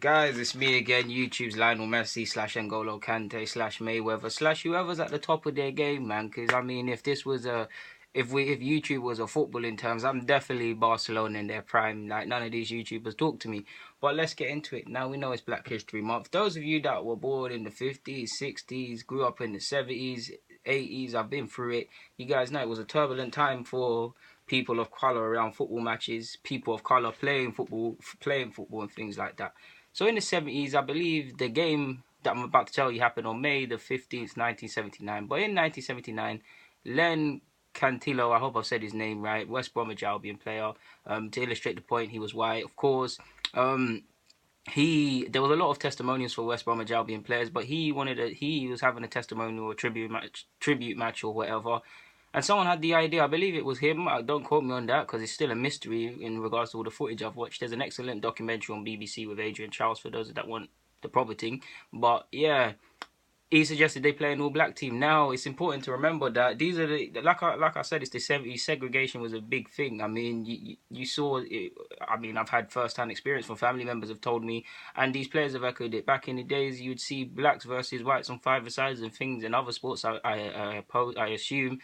Guys, it's me again, YouTube's Lionel Messi / N'Golo Kante / Mayweather / whoever's at the top of their game, man. Because, I mean, if YouTube was a football in terms, I'm definitely Barcelona in their prime. Like, none of these YouTubers talk to me. But let's get into it. Now, we know it's Black History Month. Those of you that were born in the 50s, 60s, grew up in the 70s, 80s, I've been through it. You guys know it was a turbulent time for people of color around football matches, people of color playing football and things like that. So in the 70s, I believe the game that I'm about to tell you happened on May the 15th, 1979. But in 1979, Len Cantillo, I hope I've said his name right, West Bromwich Albion player, to illustrate the point, he was white, of course. There was a lot of testimonials for West Bromwich Albion players, but he was having a testimonial or tribute match or whatever. And someone had the idea, I believe it was him, don't quote me on that because it's still a mystery in regards to all the footage I've watched. There's an excellent documentary on BBC with Adrian Charles for those that want the proper thing. But yeah, he suggested they play an all-black team. Now, it's important to remember that these are like I said, it's the 70s. Segregation was a big thing. I mean, you saw it. I mean, I've had first-hand experience from family members have told me, and these players have echoed it. Back in the days, you'd see blacks versus whites on five-a-sides and things. In other sports, I assume,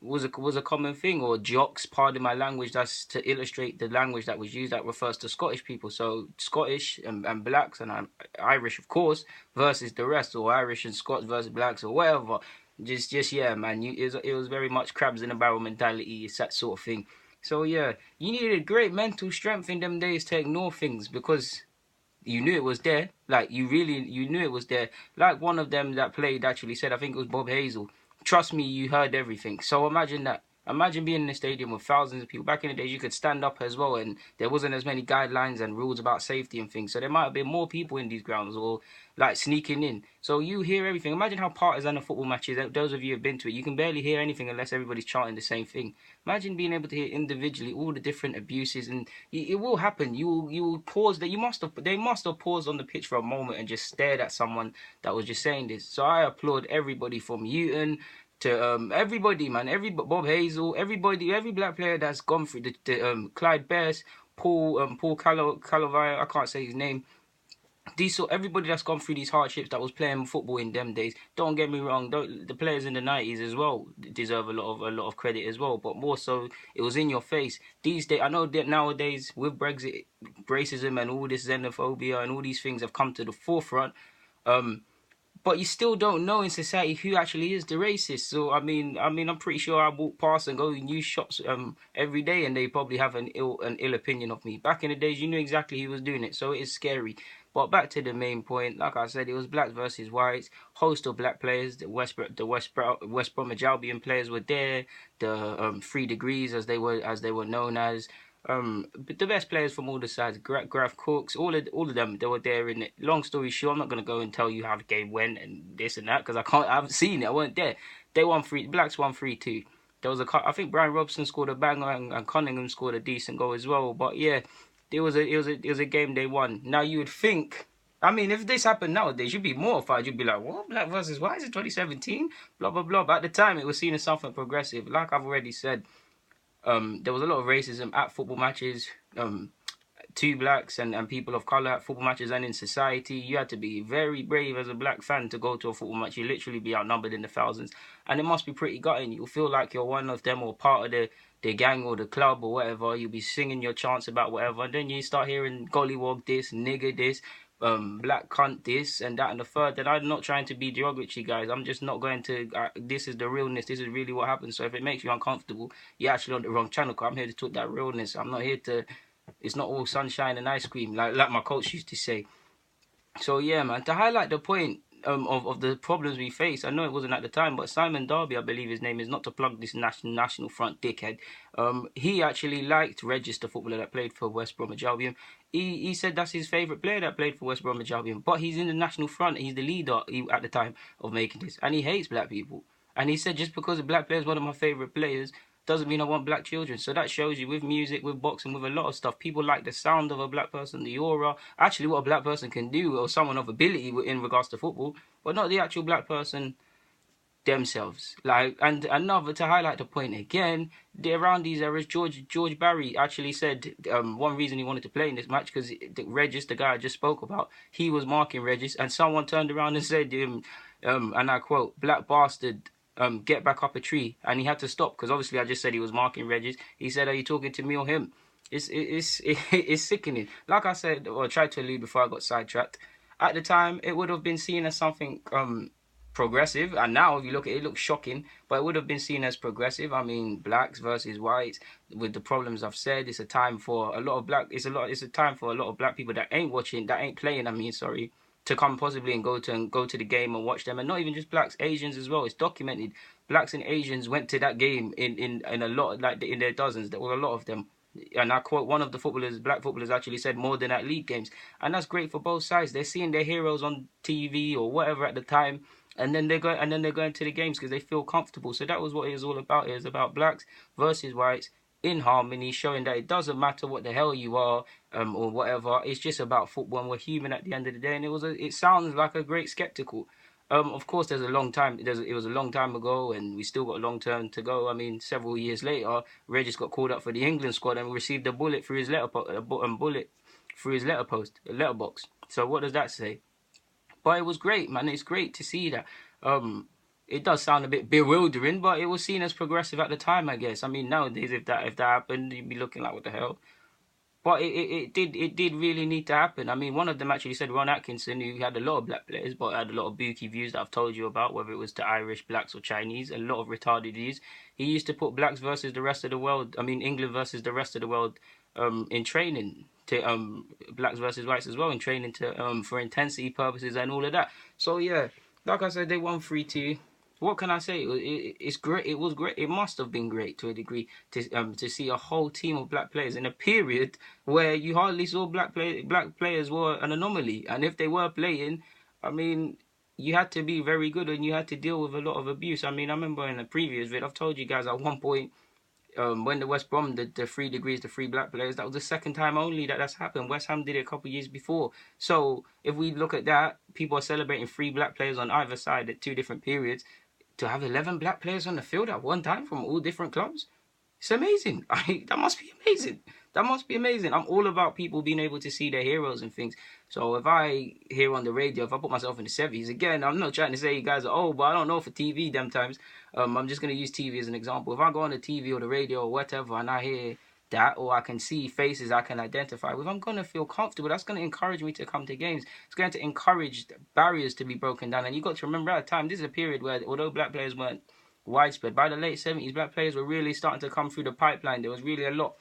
was a common thing, or jocks, pardon my language, that's to illustrate the language that was used that refers to Scottish people. So Scottish and blacks and Irish, of course, versus the rest, or Irish and Scots versus blacks or whatever. Just yeah, man, it was very much crabs in a barrel mentality. It's that sort of thing. So yeah, you needed great mental strength in them days to ignore things because you knew it was there. Like you knew it was there. Like one of them that played actually said, I think it was Bob Hazel. Trust me, you heard everything. So imagine that. Imagine being in a stadium with thousands of people. Back in the days, you could stand up as well, and there wasn't as many guidelines and rules about safety and things. So there might have been more people in these grounds, or like sneaking in. So you hear everything. Imagine how partisan a football match is. Those of you who have been to it, you can barely hear anything unless everybody's chanting the same thing. Imagine being able to hear individually all the different abuses, and it will happen. You will pause. That they must have paused on the pitch for a moment and just stared at someone that was just saying this. So I applaud everybody from Houghton to everybody, man, Bob Hazel, everybody, every black player that's gone through the Clyde Best, Paul Calavaya, I can't say his name. Everybody that's gone through these hardships that was playing football in them days. Don't get me wrong, the players in the 90s as well deserve a lot of credit as well. But more so, it was in your face. These days, I know that nowadays with Brexit, racism and all this xenophobia and all these things have come to the forefront. But you still don't know in society who actually is the racist. So I mean, I'm pretty sure I walk past and go in new shops every day, and they probably have an ill opinion of me. Back in the days, you knew exactly who was doing it, so it is scary. But back to the main point, like I said, it was blacks versus whites. Host of black players, the West Bromwich Albion players were there. The 3 Degrees, as they were known as. But the best players from all the sides, Graf Cooks, all of them, they were there in it. Long story short, I'm not gonna go and tell you how the game went and this and that because I haven't seen it. I weren't there. They won 3. Blacks won 3-2. There was I think Brian Robson scored a banger and Cunningham scored a decent goal as well. But yeah, it was a game they won. Now you would think. I mean, if this happened nowadays, you'd be mortified. You'd be like, what? Black versus white? Is it 2017? Blah, blah, blah. But at the time, it was seen as something progressive. Like I've already said, there was a lot of racism at football matches, to blacks and people of colour at football matches and in society. You had to be very brave as a black fan to go to a football match. You literally be outnumbered in the thousands. And it must be pretty gutting. You'll feel like you're one of them or part of the gang or the club or whatever. You'll be singing your chants about whatever. And then you start hearing gollywog this, nigger this, black cunt this and that and the third. And I'm not trying to be derogatory, guys. I'm just not going to this is the realness. This is really what happens. So if it makes you uncomfortable, you're actually on the wrong channel. I'm here to talk that realness. I'm not here to, it's not all sunshine and ice cream like my coach used to say. So yeah, man, to highlight the point of the problems we face, I know it wasn't at the time, but Simon Darby, I believe his name is, not to plug this National Front dickhead, he actually liked Regis, the footballer that played for West Bromwich Albion. He said that's his favourite player that played for West Bromwich Albion, but he's in the National Front, he's the leader at the time of making this, and he hates black people. And he said, just because a black player is one of my favourite players doesn't mean I want black children. So that shows you with music, with boxing, with a lot of stuff, people like the sound of a black person, the aura, actually what a black person can do, or someone of ability in regards to football, but not the actual black person themselves. Like, and another, to highlight the point again, around these eras, George Barry actually said one reason he wanted to play in this match, because Regis, the guy I just spoke about, he was marking Regis, and someone turned around and said to him, and I quote, "Black bastard, get back up a tree," and he had to stop, because obviously I just said he was marking Regis. He said, "Are you talking to me or him?" It's sickening. Like I said, or tried to allude before I got sidetracked, at the time it would have been seen as something progressive, and now if you look at it, it looks shocking, but it would have been seen as progressive. I mean, blacks versus whites, with the problems I've said, it's a time for a lot of it's a time for a lot of black people that ain't watching, that ain't playing, sorry, to come possibly and go to the game and watch them. And not even just blacks, Asians as well. It's documented. Blacks and Asians went to that game in a lot, like in their dozens. There were a lot of them. And I quote, one of the black footballers actually said, more than at league games. And that's great for both sides. They're seeing their heroes on TV or whatever at the time, and then they're going to the games because they feel comfortable. So that was what it was all about. It was about blacks versus whites in harmony, showing that it doesn't matter what the hell you are, or whatever. It's just about football, and we're human at the end of the day. And it sounds like a great spectacle. Of course, there's a long time. It was a long time ago, and we still got a long term to go. I mean, several years later, Regis got called up for the England squad and received a bullet through his letterbox. So what does that say? But it was great, man. It's great to see that. It does sound a bit bewildering, but it was seen as progressive at the time, I guess. I mean, nowadays, if that happened, you'd be looking like, what the hell? But it did really need to happen. I mean, one of them actually said, Ron Atkinson, who had a lot of black players, but had a lot of bookie views that I've told you about, whether it was to Irish, blacks, or Chinese, a lot of retarded views. He used to put blacks versus the rest of the world, England versus the rest of the world, in training, to blacks versus whites as well, in training to for intensity purposes and all of that. So yeah, like I said, they won 3-2. What can I say? It's great. It was great. It must have been great to a degree to see a whole team of black players in a period where you hardly saw black players were an anomaly, and if they were playing, I mean, you had to be very good and you had to deal with a lot of abuse. I mean, I remember in a previous vid, I've told you guys at one point, when the West Brom did the 3 degrees to 3 black players, that was the second time only that's happened. West Ham did it a couple of years before. So if we look at that, people are celebrating 3 black players on either side at 2 different periods. To have 11 black players on the field at one time from all different clubs, it's amazing. That must be amazing. That must be amazing. I'm all about people being able to see their heroes and things. So if I hear on the radio, if I put myself in the 70s, again, I'm not trying to say you guys are old, but I don't know for TV them times. I'm just going to use TV as an example. If I go on the TV or the radio or whatever and I hear that, or I can see faces I can identify with, I'm going to feel comfortable. That's going to encourage me to come to games. It's going to encourage barriers to be broken down. And you've got to remember, at the time, this is a period where, although black players weren't widespread, by the late 70s, black players were really starting to come through the pipeline. There was really a lot.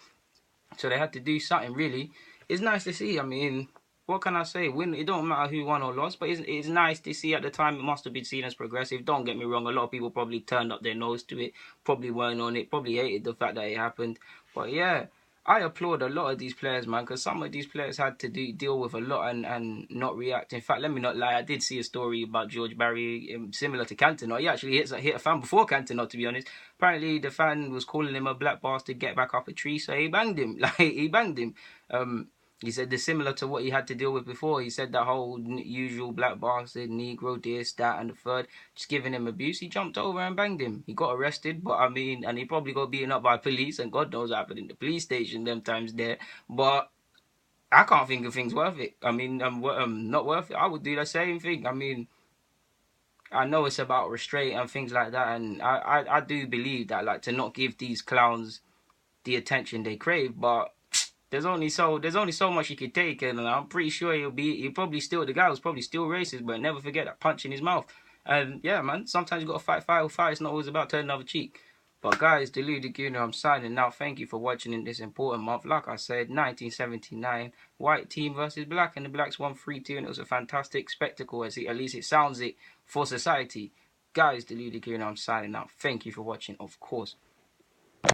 So they had to do something, really. It's nice to see. I mean, what can I say? It don't matter who won or lost, but it's nice to see. At the time, it must have been seen as progressive. Don't get me wrong, a lot of people probably turned up their nose to it, probably weren't on it, probably hated the fact that it happened. But yeah, I applaud a lot of these players, man, because some of these players had to deal with a lot and not react. In fact, let me not lie, I did see a story about George Barry, similar to Cantona. He actually hit a fan before Cantona, to be honest. Apparently, the fan was calling him a black bastard, get back up a tree, so he banged him. He banged him. He said they're similar to what he had to deal with before. He said that whole usual black bastard, Negro, this, that, and the third, just giving him abuse. He jumped over and banged him. He got arrested, but I mean, and he probably got beaten up by police, and God knows what happened in the police station them times there. But I can't think of things worth it. I mean, not worth it. I would do the same thing. I mean, I know it's about restraint and things like that, and I do believe that, like, to not give these clowns the attention they crave, but there's only so much he could take, and I'm pretty sure the guy was probably still racist, but never forget that punch in his mouth. And yeah, man, sometimes you got to fight fire with fire. It's not always about turning another cheek. But guys, Deluded Gooner, I'm signing out. Thank you for watching in this important month. Like I said, 1979, white team versus black, and the blacks won 3-2, and it was a fantastic spectacle, at least it sounds it, for society. Guys, Deluded Gooner, I'm signing out. Thank you for watching, of course.